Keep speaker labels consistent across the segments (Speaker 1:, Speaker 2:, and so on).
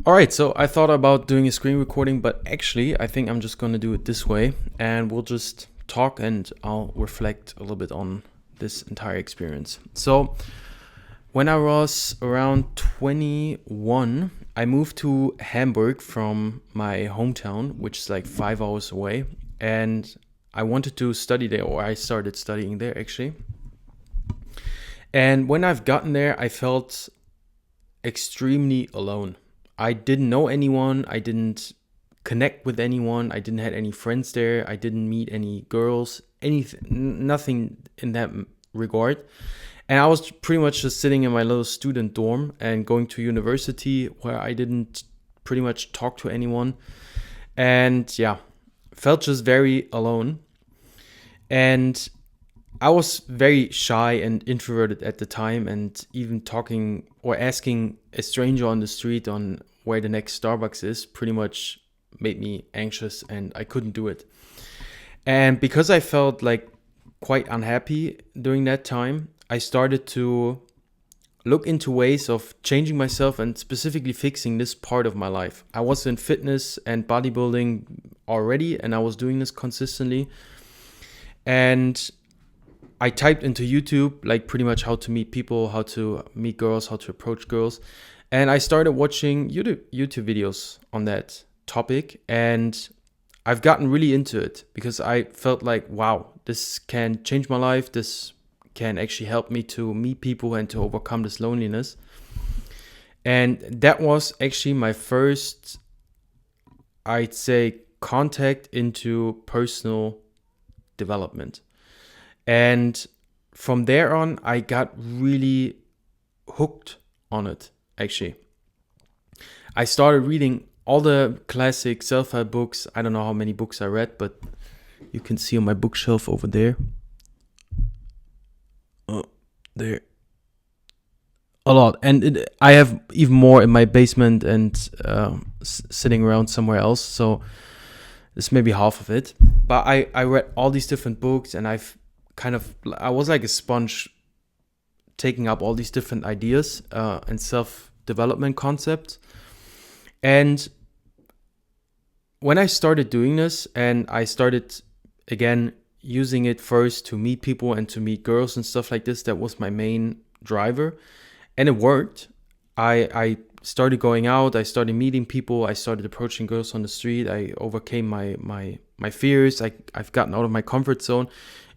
Speaker 1: All right, so I thought about doing a screen recording, but actually, I think I'm just going to do it this way and we'll just talk and I'll reflect a little bit on this entire experience. So, when I was around 21, I moved to Hamburg from my hometown, which is like 5 hours away, and I wanted to study there, or I started studying there actually. And when I've gotten there, I felt extremely alone. I didn't know anyone. I didn't connect with anyone. I didn't have any friends there. I didn't meet any girls, anything, nothing in that regard. And I was pretty much just sitting in my little student dorm and going to university where I didn't pretty much talk to anyone. And yeah, felt just very alone. And I was very shy and introverted at the time, and even talking or asking a stranger on the street on where the next Starbucks is pretty much made me anxious and I couldn't do it. And because I felt like quite unhappy during that time, I started to look into ways of changing myself and specifically fixing this part of my life. I was in fitness and bodybuilding already, and I was doing this consistently. And I typed into YouTube like pretty much how to meet people, how to meet girls, how to approach girls. And I started watching YouTube videos on that topic. And I've gotten really into it because I felt like, wow, this can change my life. This can actually help me to meet people and to overcome this loneliness. And that was actually my first, I'd say, contact into personal development. And from there on, I got really hooked on it, actually. I started reading all the classic self-help books. I don't know how many books I read, but you can see on my bookshelf over there. Oh, there. A lot. And I have even more in my basement and sitting around somewhere else. So this may be half of it. But I read all these different books, and I was like a sponge taking up all these different ideas and self-development concepts. And when I started doing this and I started again using it first to meet people and to meet girls and stuff like this, that was my main driver. And it worked. I started going out, I started meeting people, I started approaching girls on the street, I overcame my fears, I've gotten out of my comfort zone.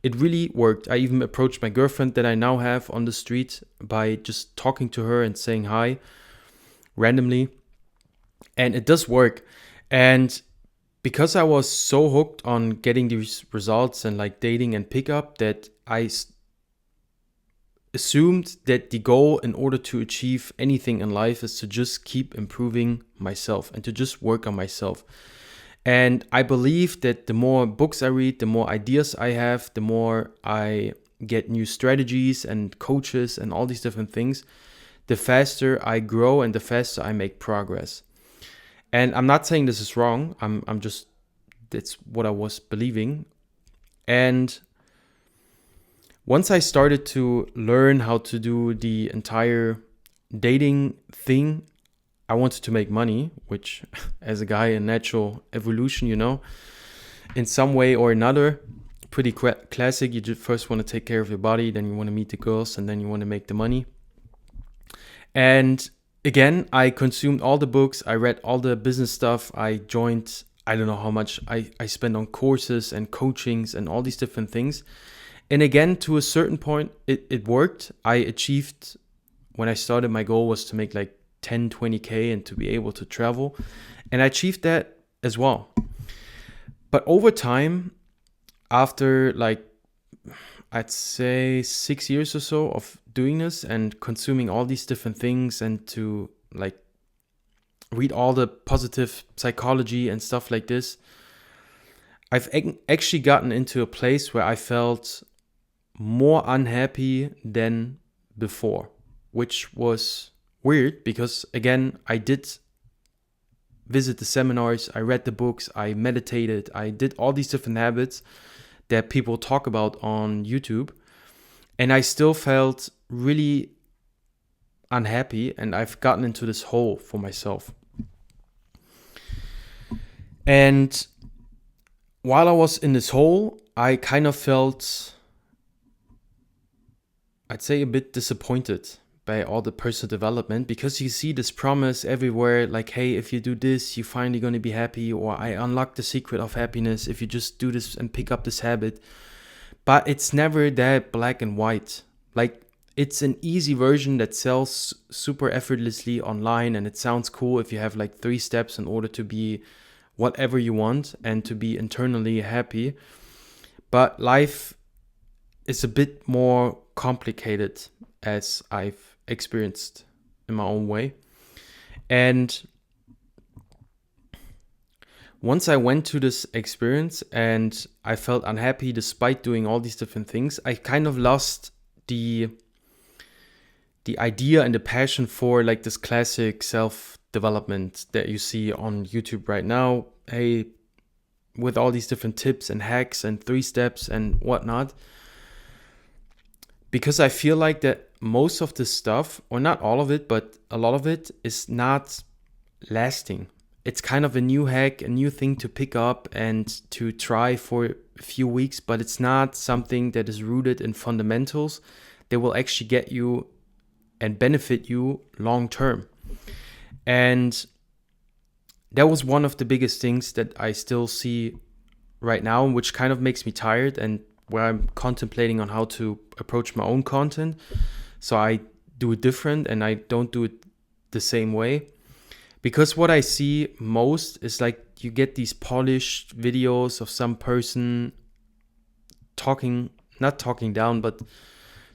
Speaker 1: It really worked. I even approached my girlfriend that I now have on the street by just talking to her and saying hi randomly. And it does work. And because I was so hooked on getting these results and like dating and pickup, that I assumed that the goal in order to achieve anything in life is to just keep improving myself and to just work on myself. And I believe that the more books I read, the more ideas I have, the more I get new strategies and coaches and all these different things, the faster I grow and the faster I make progress. And I'm not saying this is wrong. I'm just, that's what I was believing. And once I started to learn how to do the entire dating thing, I wanted to make money, which as a guy, a natural evolution, in some way or another, pretty classic. You just first want to take care of your body, then you want to meet the girls, and then you want to make the money. And again, I consumed all the books. I read all the business stuff. I joined, I don't know how much I spent on courses and coachings and all these different things. And again, to a certain point, it worked. I achieved, when I started, my goal was to make like 10, 20K and to be able to travel. And I achieved that as well. But over time, after like, I'd say 6 years or so of doing this and consuming all these different things and to like read all the positive psychology and stuff like this, I've actually gotten into a place where I felt more unhappy than before, which was weird because, again, I did visit the seminars, I read the books, I meditated, I did all these different habits that people talk about on YouTube, and I still felt really unhappy, and I've gotten into this hole for myself. And while I was in this hole, I kind of felt, I'd say, a bit disappointed by all the personal development, because you see this promise everywhere, like, hey, if you do this, you're finally going to be happy, or I unlock the secret of happiness if you just do this and pick up this habit. But it's never that black and white. Like, it's an easy version that sells super effortlessly online, and it sounds cool if you have like 3 steps in order to be whatever you want and to be internally happy. But life is a bit more complicated, as I've experienced in my own way. And once I went to this experience and I felt unhappy despite doing all these different things, I kind of lost the idea and the passion for like this classic self-development that you see on YouTube right now. Hey, with all these different tips and hacks and 3 steps and whatnot. Because I feel like that most of this stuff, or not all of it, but a lot of it is not lasting. It's kind of a new hack, a new thing to pick up and to try for a few weeks, but it's not something that is rooted in fundamentals that will actually get you and benefit you long term. And that was one of the biggest things that I still see right now, which kind of makes me tired, and where I'm contemplating on how to approach my own content. So I do it different and I don't do it the same way. Because what I see most is like you get these polished videos of some person talking, not talking down, but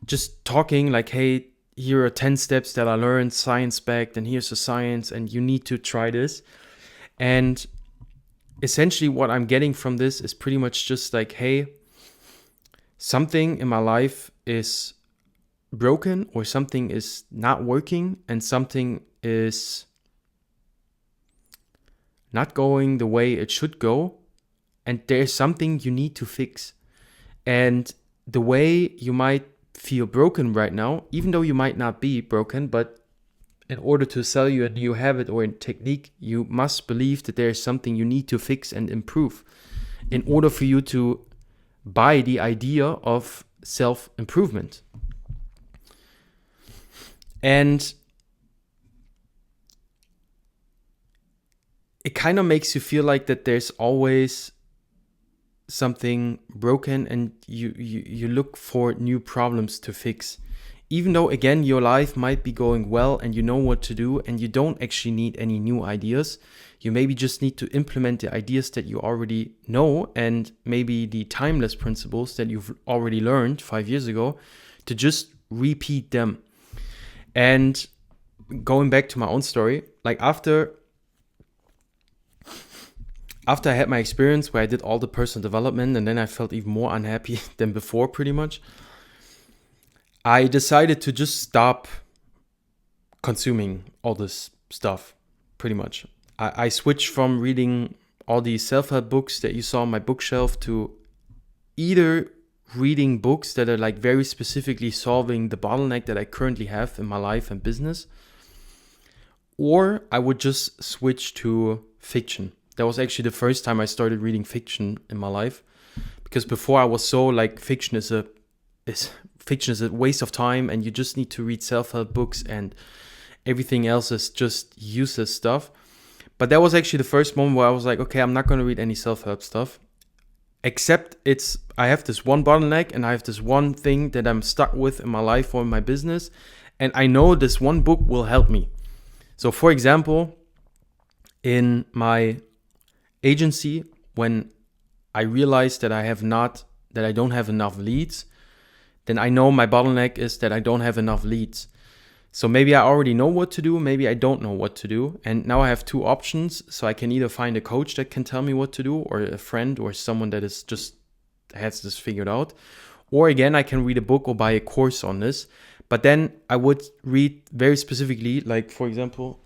Speaker 1: just talking like, hey, here are 10 steps that I learned, science-backed, and here's the science, and you need to try this. And essentially what I'm getting from this is pretty much just like, hey, something in my life is broken, or something is not working, and something is not going the way it should go, and there's something you need to fix. And the way you might feel broken right now, even though you might not be broken, but in order to sell you a new habit or a technique, you must believe that there's something you need to fix and improve in order for you to buy the idea of self-improvement. And it kind of makes you feel like that there's always something broken, and you look for new problems to fix. Even though, again, your life might be going well and you know what to do, and you don't actually need any new ideas. You maybe just need to implement the ideas that you already know, and maybe the timeless principles that you've already learned 5 years ago, to just repeat them. And going back to my own story, like after I had my experience where I did all the personal development, and then I felt even more unhappy than before, pretty much, I decided to just stop consuming all this stuff, pretty much. I switched from reading all these self-help books that you saw on my bookshelf to either reading books that are like very specifically solving the bottleneck that I currently have in my life and business, or I would just switch to fiction. That was actually the first time I started reading fiction in my life, because before I was so like fiction is a waste of time, and you just need to read self-help books and everything else is just useless stuff. But that was actually the first moment where I was like, okay, I'm not going to read any self-help stuff, except I have this one bottleneck and I have this one thing that I'm stuck with in my life or in my business, and I know this one book will help me. So for example, in my agency, when I realized that I don't have enough leads, then I know my bottleneck is that I don't have enough leads. So maybe I already know what to do, maybe I don't know what to do. And now I have 2 options. So I can either find a coach that can tell me what to do, or a friend or someone that is just has this figured out. Or again, I can read a book or buy a course on this. But then I would read very specifically, like for example,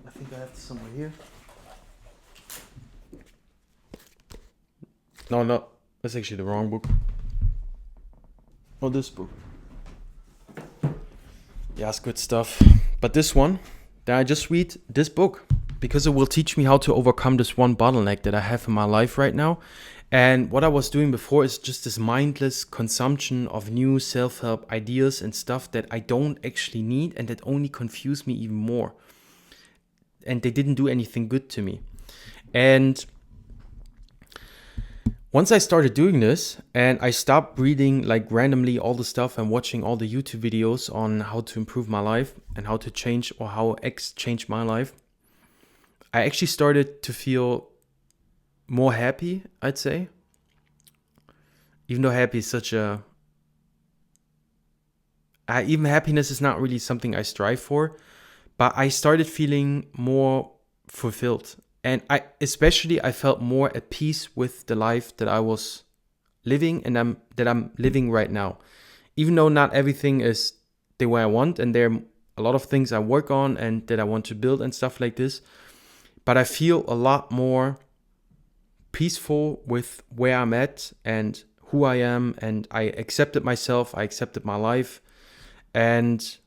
Speaker 1: I think I have this somewhere here. No, that's actually the wrong book. Oh, this book. Yeah, it's good stuff. But this one, then I just read this book. because it will teach me how to overcome this one bottleneck that I have in my life right now. And what I was doing before is just this mindless consumption of new self-help ideas and stuff that I don't actually need and that only confuse me even more. And they didn't do anything good to me. And once I started doing this and I stopped reading like randomly all the stuff and watching all the YouTube videos on how to improve my life and how to change or how X changed my life, I actually started to feel more happy, I'd say. Even though happy is such a... even happiness is not really something I strive for, but I started feeling more fulfilled. And I felt more at peace with the life that I was living and that I'm living right now. Even though not everything is the way I want, and there are a lot of things I work on and that I want to build and stuff like this, but I feel a lot more peaceful with where I'm at and who I am, and I accepted myself, I accepted my life, and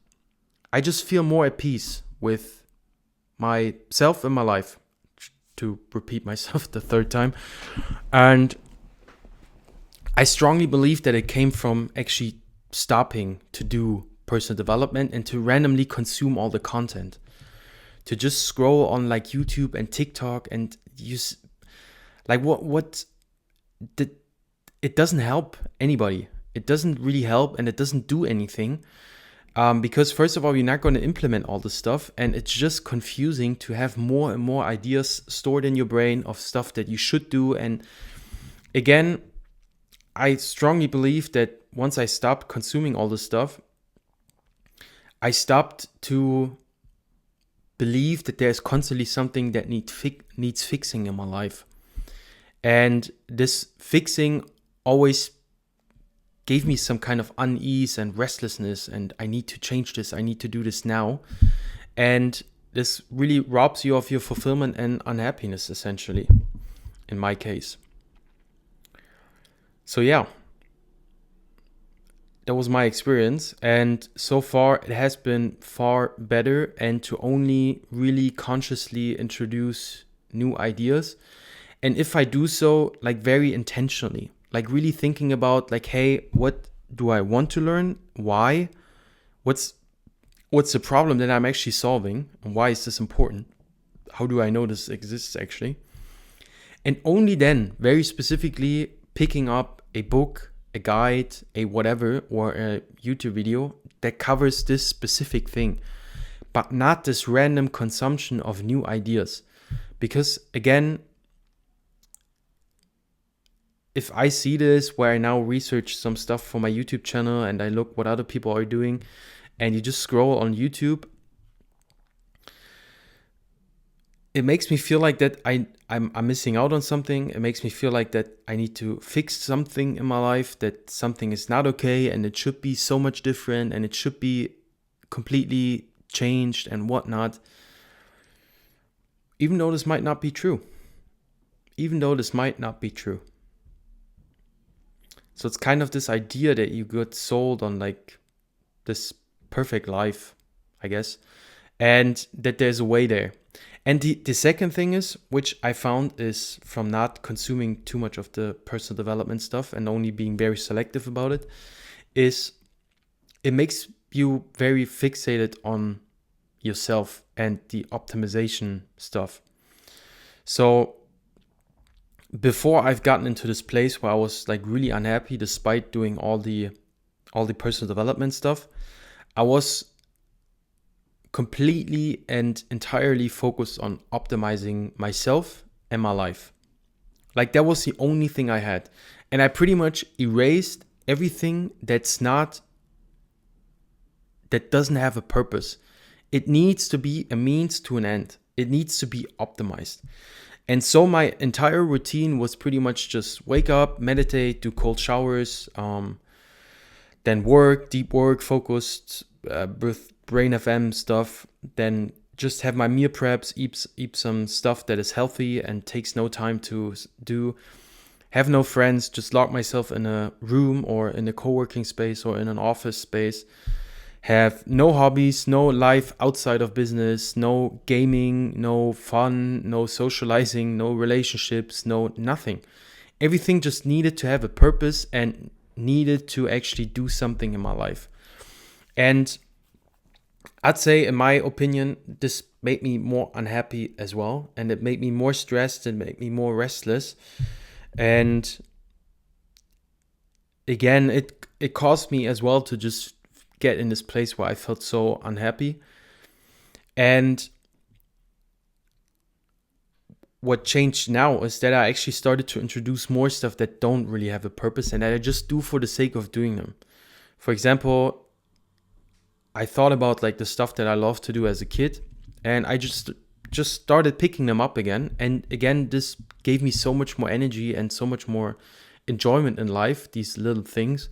Speaker 1: I just feel more at peace with myself and my life, to repeat myself the third time. And I strongly believe that it came from actually stopping to do personal development and to randomly consume all the content, to just scroll on like YouTube and TikTok and use like it doesn't help anybody. It doesn't really help, and it doesn't do anything. Because first of all, you're not going to implement all this stuff, and it's just confusing to have more and more ideas stored in your brain of stuff that you should do. And again, I strongly believe that once I stopped consuming all this stuff, I stopped to believe that there's constantly something that needs fixing in my life. And this fixing always gave me some kind of unease and restlessness, and I need to change this, I need to do this now. And this really robs you of your fulfillment and unhappiness, essentially, in my case. So yeah, that was my experience, and so far it has been far better, and to only really consciously introduce new ideas. And if I do so, like very intentionally, like really thinking about like, hey, what do I want to learn? Why? What's the problem that I'm actually solving? And why is this important? How do I know this exists actually? And only then, very specifically, picking up a book, a guide, a whatever, or a YouTube video that covers this specific thing, but not this random consumption of new ideas. Because again, if I see this, where I now research some stuff for my YouTube channel and I look what other people are doing, and you just scroll on YouTube, it makes me feel like that I'm missing out on something. It makes me feel like that I need to fix something in my life, that something is not okay and it should be so much different and it should be completely changed and whatnot. Even though this might not be true. So it's kind of this idea that you got sold on like this perfect life, I guess, and that there's a way there. And the second thing is, which I found is from not consuming too much of the personal development stuff and only being very selective about it, is it makes you very fixated on yourself and the optimization stuff. So before I've gotten into this place where I was like really unhappy despite doing all the personal development stuff, I was completely and entirely focused on optimizing myself and my life. Like that was the only thing I had. And I pretty much erased everything that doesn't have a purpose. It needs to be a means to an end. It needs to be optimized. And so my entire routine was pretty much just wake up, meditate, do cold showers, then work, deep work, focused, with Brain FM stuff, then just have my meal preps, eat some stuff that is healthy and takes no time to do, have no friends, just lock myself in a room or in a co-working space or in an office space, have no hobbies, no life outside of business, no gaming, no fun, no socializing, no relationships, no nothing. Everything just needed to have a purpose and needed to actually do something in my life. And I'd say, in my opinion, this made me more unhappy as well. And it made me more stressed and made me more restless. And again, it caused me as well to just get in this place where I felt so unhappy. And what changed now is that I actually started to introduce more stuff that don't really have a purpose and that I just do for the sake of doing them. For example, I thought about like the stuff that I loved to do as a kid, and I just started picking them up again. And again, this gave me so much more energy and so much more enjoyment in life, these little things.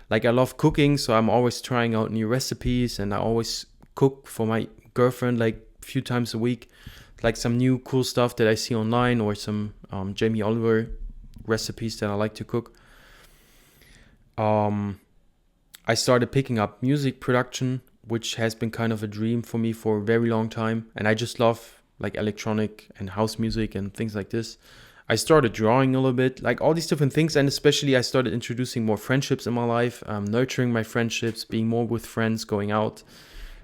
Speaker 1: Like, I love cooking, so I'm always trying out new recipes, and I always cook for my girlfriend like a few times a week, like some new cool stuff that I see online, or some Jamie Oliver recipes that I like to cook. I started picking up music production, which has been kind of a dream for me for a very long time. And I just love like electronic and house music and things like this. I started drawing a little bit, like all these different things. And especially I started introducing more friendships in my life, nurturing my friendships, being more with friends, going out,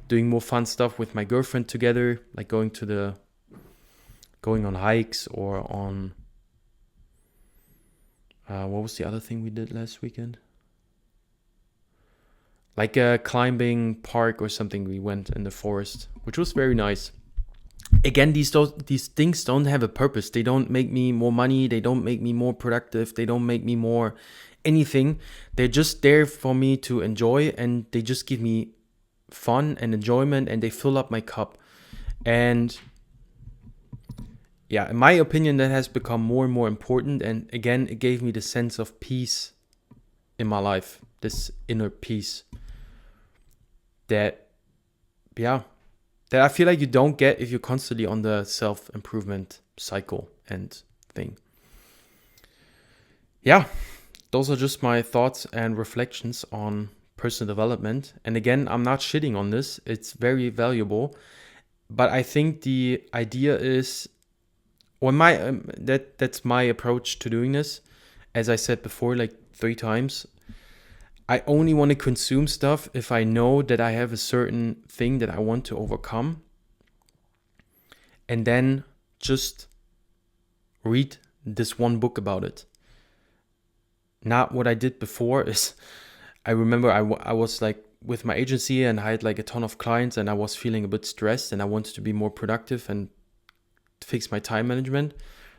Speaker 1: doing more fun stuff with my girlfriend together, like going on hikes, or on, what was the other thing we did last weekend? Like a climbing park or something. We went in the forest, which was very nice. Again, these things don't have a purpose. They don't make me more money. They don't make me more productive. They don't make me more anything. They're just there for me to enjoy, and they just give me fun and enjoyment, and they fill up my cup. And yeah, in my opinion, that has become more and more important. And again, it gave me the sense of peace in my life, this inner peace that I feel like you don't get if you're constantly on the self-improvement cycle and thing. Yeah, those are just my thoughts and reflections on personal development. And again, I'm not shitting on this. It's very valuable. But I think the idea is, or that's my approach to doing this. As I said before, like 3 times, I only want to consume stuff if I know that I have a certain thing that I want to overcome. And then just read this one book about it. Not what I did before is, I remember I was like with my agency, and I had like a ton of clients, and I was feeling a bit stressed, and I wanted to be more productive and fix my time management.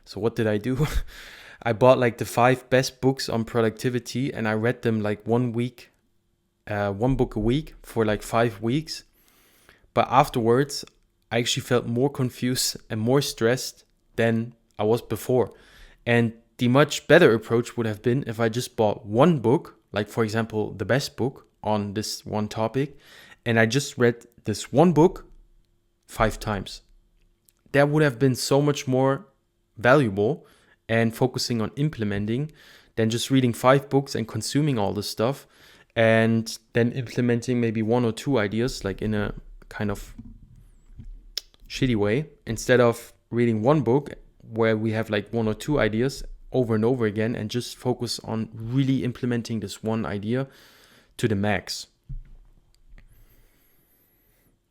Speaker 1: So what did I do? I bought like the 5 best books on productivity, and I read them like one book a week for like 5 weeks. But afterwards, I actually felt more confused and more stressed than I was before. And the much better approach would have been if I just bought one book, like for example, the best book on this one topic, and I just read this one book 5 times. That would have been so much more valuable and focusing on implementing than just reading 5 books and consuming all this stuff and then implementing maybe 1 or 2 ideas, like in a kind of shitty way, instead of reading one book where we have like 1 or 2 ideas over and over again, and just focus on really implementing this one idea to the max.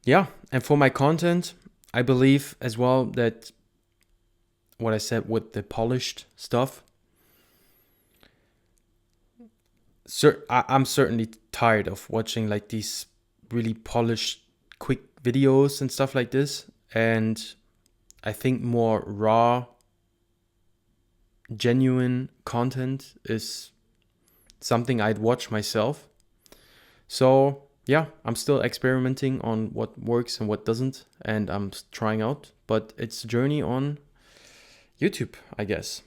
Speaker 1: Yeah, and for my content, I believe as well that what I said with the polished stuff, I'm certainly tired of watching like these really polished quick videos and stuff like this. And I think more raw, genuine content is something I'd watch myself. So yeah, I'm still experimenting on what works and what doesn't, and I'm trying out, but it's a journey on YouTube, I guess.